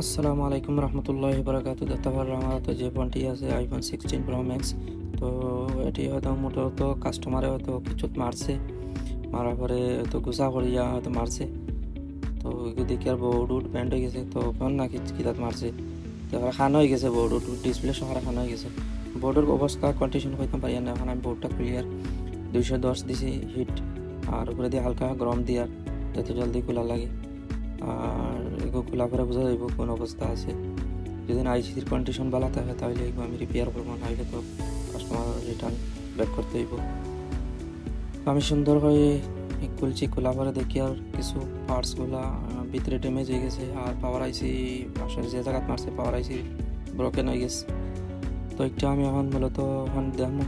আসসালামু আলাইকুম রহমতুল্লাহি বারাকাতু। তারপর আমার তো যে ফোনটি আছে আইফোন 16 প্রো ম্যাক্স। তো এটি হয়তো মূলত কাস্টমারে হয়তো কিছু মারছে, মারার পরে হয়তো গুছা করিয়া হয়তো মারছে। তো দেখি আর বোর্ড ব্যান্ড হয়ে গেছে, তো ফোন না কিতাত মারছে, তারপরে খান হয়ে গেছে, বোর্ড ডিসপ্লে সহ খান হয়ে গেছে। বোর্ডের অবস্থা কন্ডিশন হইতে পারি না। এখন আমি বোর্ডটা ক্লিয়ার 210 দিছি হিট, আর উপরে দিয়ে হালকা গরম দিয়ার যাতে জলদি খোলা লাগে। আর এগুলো খোলা করে বোঝা যাইব কোন অবস্থা আছে। যদি আইসির কন্ডিশন ভালো থাকে তাহলে এগুলো আমি রিপেয়ার করবো, নাহলে তো কাস্টমার রিটার্ন ব্যাক করতে হইব। আমি সুন্দর করে খুলছি, খোলা করে দেখি আর কিছু পার্টসগুলা ভিতরে ড্যামেজ হয়ে গেছে, আর পাওয়ার আইসি আসলে যে জায়গায় মারছে পাওয়ার আইসি ব্রোকেন হয়ে গেছে। তো একটা আমি এখন মূলত এখন দেখবো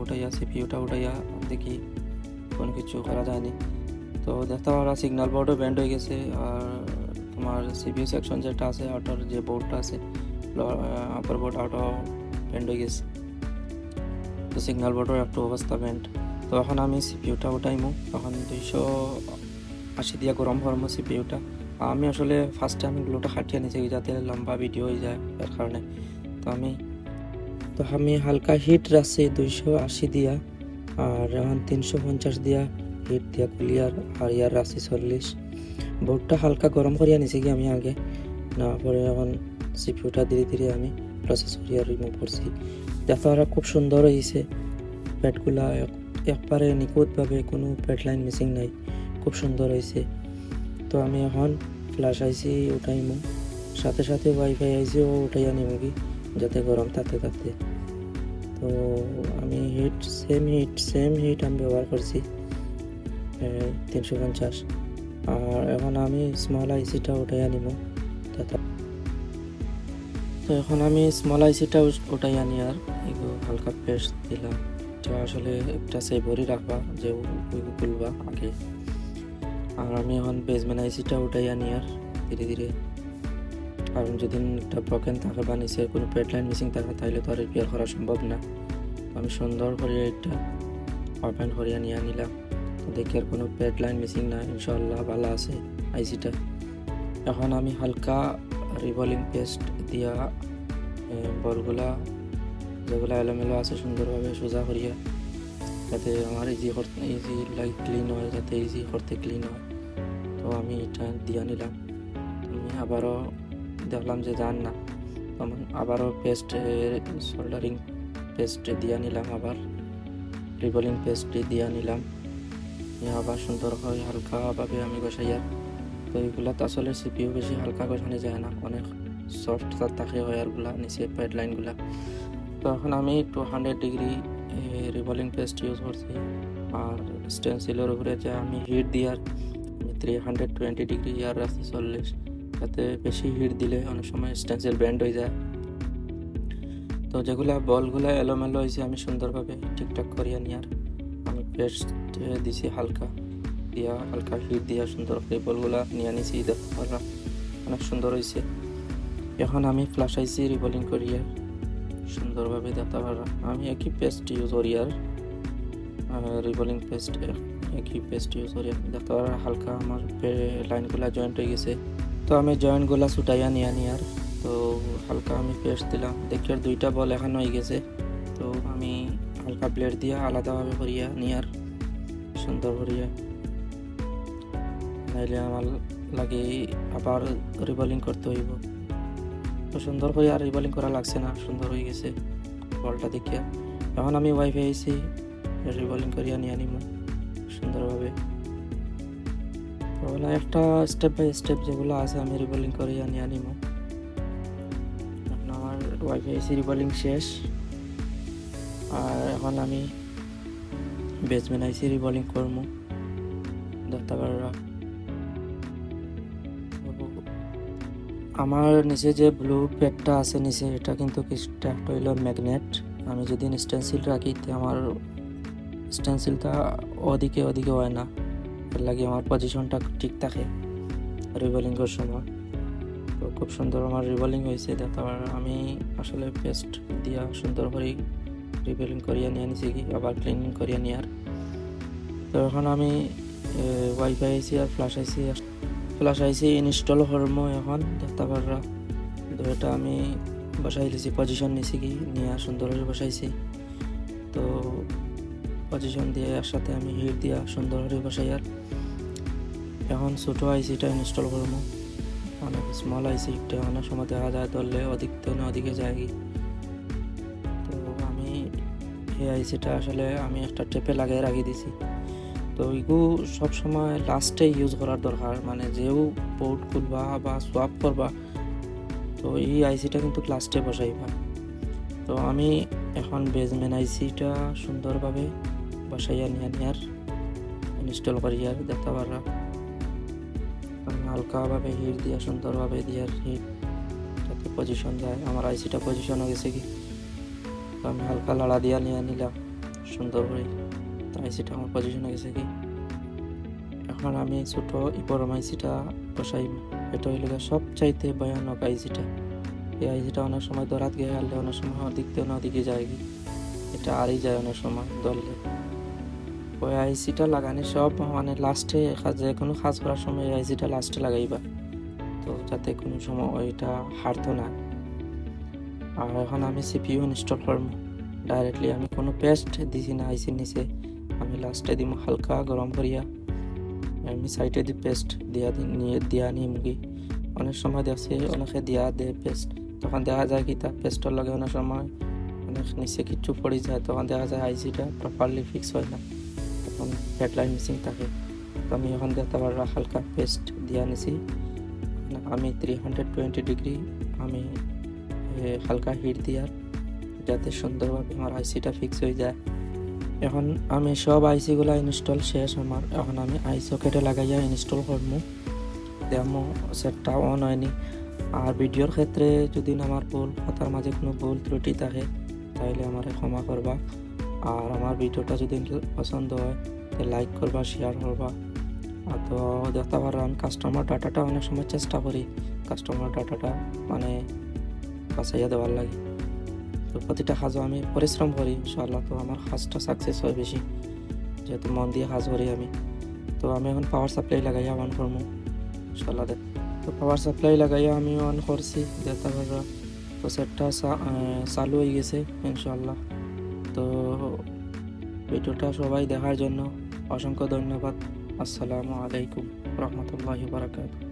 উঠাইয়া সিপিউটা উঠাইয়া দেখি কোনো কিছু করা যায়নি। তো দেখতে পারা সিগন্যাল বোর্ডও ব্যান্ড হয়ে গেছে, আর তোমার সিপিইউ সেকশন যেটা আছে আউটার যে বোর্ডটা আছে আপার বোর্ড আউটাও ব্যান্ড হয়ে গেছে। তো সিগন্যাল বোর্ডের একটু অবস্থা ব্যান্ড। তো এখন আমি সিপিইউটা উঠাইমু, এখন 280 দিয়া গরম করবো সিপিইউটা। আমি আসলে ফার্স্টে আমি গ্লুটা খাটিয়ে নিয়েছি যাতে লম্বা ভিডিও হয়ে যায়, এর কারণে। তো আমি হালকা হিট রাখছি 280 দিয়া, আর এখন 350 দিয়া হিট দিয়া ক্লিয়ার, আর ইয়ার রাখছি 40। বোর্ডটা হালকা গরম করিয়া নিছি কি আমি আগে, না পরে এখন সিপিইউটা ধীরে ধীরে আমি প্রসেস করিয়া রিমুভ করছি। দেখতে পারা খুব সুন্দর হয়েছে, প্যাডগুলা একবারে নিখুঁতভাবে, কোনো প্যাড লাইন মিসিং নাই, খুব সুন্দর হয়েছে। তো আমি এখন ফ্ল্যাশ আইসি উঠাইমু, সাথে সাথে ওয়াইফাই আইসিও উঠাইয়া নিব কি, যাতে গরম থাকতে থাকতে। তো আমি সেম হিট আমি ব্যবহার করছি 350। আর এখন আমি স্মল আইসিটা উঠাইয়া নিব। তো এখন আমি স্মল আইসিটা উঠাইয়া নি, আর এগুলো হালকা পেস্ট দিলাম। তো আসলে একটা সেভরি রাখবা যে খুলবা আগে। আর আমি এখন বেসমেন্ট আইসিটা উঠাইয়া নি আর ধীরে ধীরে, কারণ যদি একটা ব্রকেন থাকে বা নিচে কোনো প্যাড লাইন মিসিং থাকে তাহলে তো আর রিপেয়ার করা সম্ভব না। আমি সুন্দর করে একটা ওপেন করিয়া নিয়ে নিলাম, তো দেখি আর কোনো প্যাড লাইন মিসিং না, ইনশাল্লাহ ভালো আছে আইসিটা। এখন আমি হালকা রিভলিং পেস্ট দিয়া বলগুলা যেগুলো এলোমেলো আছে সুন্দরভাবে সোজা করিয়া, যাতে আমার ইজি লাইক ক্লিন হয়, যাতে ইজি করতে ক্লিন হয়। তো আমি এটা দিয়া নিলাম। আমি আবারও দেখলাম যে যান না, তখন আবারও পেস্ট সোল্ডারিং পেস্ট দিয়া নিলাম, আবার রিভলিং পেস্ট দিয়া নিলাম। আবার সুন্দর হয় হালকাভাবে আমি গোসাইয়া। তো এইগুলা তো আসলে সিপিইউ বেশি হালকা গোছানো যায় না, অনেক সফট থাকে ওয়্যারগুলা নিচে প্যাড লাইনগুলা। তো এখন আমি 200 ডিগ্রি রিভলিং পেস্ট ইউজ করছি, আর স্টেনসিলের উপরে যে আমি হিট দিয়ার 320 ডিগ্রি ইয়ার রাখছি 40, যাতে বেশি হিট দিলে অনেক সময় স্টেনসিল ব্যান্ড হয়ে যায়। তো যেগুলা বলগুলা এলোমেলো হয়েছে আমি সুন্দরভাবে ঠিকঠাক করিয়া নিয়ার আমি পেস্ট দিছি হালকা হিট দিয়া সুন্দর করে বলগুলা নিয়ে নিছি। দেখতে পারা অনেক সুন্দর হয়েছে। এখন আমি ফ্ল্যাশ আইসি রিভলিং করিয়া সুন্দরভাবে দেখতে পারা আমি একই পেস্ট ইউজ করি, আর রিভলিং পেস্ট একই পেস্ট ইউজ করি। দেখতে পারা হালকা আমার লাইনগুলা জয়েন্ট হয়ে গেছে। তো আমি জয়েন্টগুলা ছুটাইয়া নিয়ে আর তো হালকা আমি পেস্ট দিলাম, দেখি আর 2টা বল এখন হয়ে গেছে। তো আমি হালকা ব্লেড দিয়ে আলাদাভাবে করিয়া নিয়ার সুন্দর করিয়া, নাইলে আমার লাগে আবার রিভলিং করতে হইব। তো সুন্দর করে আর রিভলিং করা লাগছে না, সুন্দর হয়ে গেছে বলটা দেখিয়া। এখন আমি ওয়াইফাই আইসি রিভলিং করিয়া নিয়ে নিব সুন্দরভাবে। তো একটা স্টেপ বাই স্টেপ যেগুলো আছে আমি রিভলিং করিয়া নিয়ে নিব। এখন আমার ওয়াইফাই আইসি রিভলিং শেষ, আর এখন আমি বেসমেন্ট আইসি রিভলিং করবো। দেখতে পারা আমার নিচে যে ব্লু প্যাডটা আছে নিচে, এটা কিন্তু একটা হইল ম্যাগনেট। আমি যদি স্টেনসিল রাখি আমার স্টেনসিলটা ওদিকে হয় না, এর লাগে আমার পজিশনটা ঠিক থাকে রিভলিংয়ের সময়। তো খুব সুন্দর আমার রিভলিং হয়েছে। দেখতে পারা আমি আসলে পেস্ট দিয়া সুন্দর করে রিভলিং করিয়া নিয়ে নিছি কি, আবার ক্লিনিং করিয়া নিয়ার। তো এখন আমি ওয়াইফাই আইসি আর flash IC plus IC install হরমো এখন দেখতে পাররা। তো এটা আমি বসাই লিছি, পজিশন নিছি কি নিয়ে সুন্দরভাবে বসাইছি। তো পজিশন দিয়ে এর সাথে আমি হিট দিয়া সুন্দরভাবে বসাই। আর এখন ছোটো আইসিটা ইনস্টল করবো, অনেক স্মল আইসিটা অনেক সময় দেখা যায় ধরলে অধিক তো না ওদিকে যায় কি। তো আমি এই আইসিটা আসলে আমি একটা টেপে লাগিয়ে রাখি দিছি। তো এগু সবসময় লাস্টে ইউজ করার দরকার, মানে যেও পোর্ট খুলবা বা সোয়াপ করবা তো এই আইসিটা কিন্তু লাস্টে বসাইবা। তো আমি এখন বেজমেন্ট আইসিটা সুন্দরভাবে বসাইয়া নিয়ে আর ইনস্টল করি। আর দেখতে পারা আমি হালকাভাবে হিট দিয়া সুন্দরভাবে দিয়ার হিট যাতে পজিশন যায়। আমার আইসিটা পজিশন হয়ে গেছে কি, তো আমি হালকা লাড়া দিয়া নিয়ে নিলাম সুন্দর করে। তো আইসিটা আমার পজিশন হয়ে গেছে কি। এখন আমি ছোটো বড় আইসিটা বসাই। এটা হইল সবচাইতে ভয়ানক আইসিটা। এই আইসিটা অনেক সময় দরাত গিয়ে হারলে অনেক সময় ওদিকতে না ওদিকে যায় কি, এটা আরই যায় অনেক সময় ধরলে। ওই আইসিটা লাগানি সব মানে লাস্টে যে কোনো কাজ করার সময় এই আইসিটা লাস্টে লাগাইবা, তো যাতে কোনো সময় ওইটা হারতো না। আর এখন আমি সিপিইউ ইনস্টল করবো ডাইরেক্টলি, আমি কোনো পেস্ট দিছি না আইসির নিচে। আমি লাস্টে দিব হালকা গরম করিয়া আমি সাইডে দি পেস্ট দিয়া নিয়ে মুগি। অনেক সময় দেখছি অনেকে দিয়া দে পেস্ট, তখন দেখা যায় কি তার পেস্টর লাগে অনেক সময় অনেক নিচে কিছু পড়ে যায়, তখন দেখা যায় আইসিটা প্রপারলি ফিক্স হয় না, তখন হেডলাইন মিসিং থাকে। তো আমি এখন দেখতে পারবো হালকা পেস্ট দিয়া নিছি। আমি 320 ডিগ্রি আমি হালকা হিট দিয়ার যাতে সুন্দরভাবে আমার আইসিটা ফিক্স হয়ে যায়। এখন আমি সব আইসিগুলো ইনস্টল শেষ আমার। এখন আমি আই সকেটে লাগাইয়া ইনস্টল করবো। দেখো সেটটা অন হয়নি। আর ভিডিওর ক্ষেত্রে যদি আমার ভুল কথার মাঝে কোনো ভুল ত্রুটি থাকে তাহলে আমার ক্ষমা করবা। আর আমার ভিডিওটা যদি পছন্দ হয় তো লাইক করবা, শেয়ার করবা। আর তো দেখতে পারো আমি কাস্টমার ডাটাটা অনেক সময় চেষ্টা করি কাস্টমার ডাটাটা মানে বাঁচাইয়া দেওয়ার লাগে। তো প্রতিটা কাজও আমি পরিশ্রম করি ইনশাআল্লাহ, তো আমার কাজটা সাকসেস হয় বেশি যেহেতু মন দিয়ে কাজ করি আমি। তো আমি এখন পাওয়ার সাপ্লাই লাগাইয়া অন করবো ইনশাআল্লাহ। তো পাওয়ার সাপ্লাই লাগাইয়া আমি অন করছি দেখতে পারো। তো সেটটা চালু হয়ে গেছে ইনশাআল্লাহ। তো ভিডিওটা সবাই দেখার জন্য অসংখ্য ধন্যবাদ। আসসালামু আলাইকুম রহমতুল্লাহি ওয়া বারাকাতুহু।